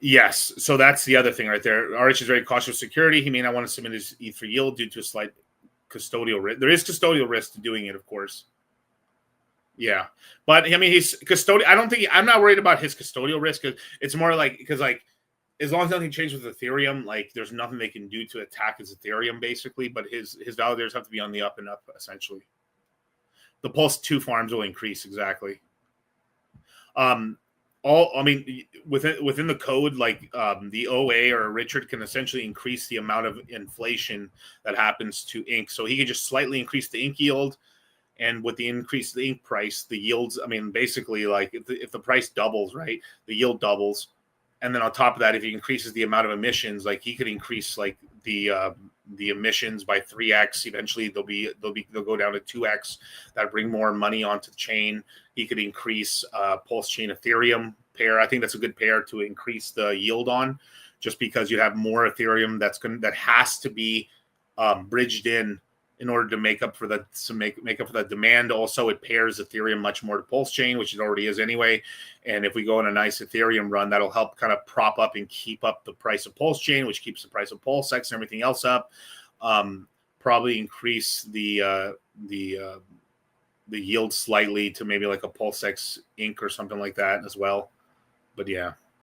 Yes, so that's the other thing right there. RH is very cautious of security. He may not want to submit his ETH for yield due to a slight custodial risk. There is custodial risk to doing it, of course. Yeah, but I mean, he's custodial. I don't think I'm not worried about his custodial risk. It's more like because like as long as nothing changes with Ethereum, like there's nothing they can do to attack his Ethereum basically. But his validators have to be on the up and up essentially. The Pulse 2 farms will increase exactly. I mean, within the code, like the OA or Richard can essentially increase the amount of inflation that happens to ink. So he can just slightly increase the ink yield, and with the increase of the ink price, the yields. I mean, basically, like if the price doubles, right, the yield doubles, and then on top of that, if he increases the amount of emissions, like he could increase like the emissions by 3x. Eventually, they'll go down to 2x. That bring more money onto the chain. He could increase PulseChain Ethereum pair. I think that's a good pair to increase the yield on, just because you have more Ethereum that has to be bridged in order to make up for the demand. Also, it pairs Ethereum much more to PulseChain, which it already is anyway. And if we go on a nice Ethereum run, that'll help kind of prop up and keep up the price of PulseChain, which keeps the price of PulseX and everything else up. Probably increase the yield slightly to maybe like a PulseX Inc. or something like that as well. But yeah.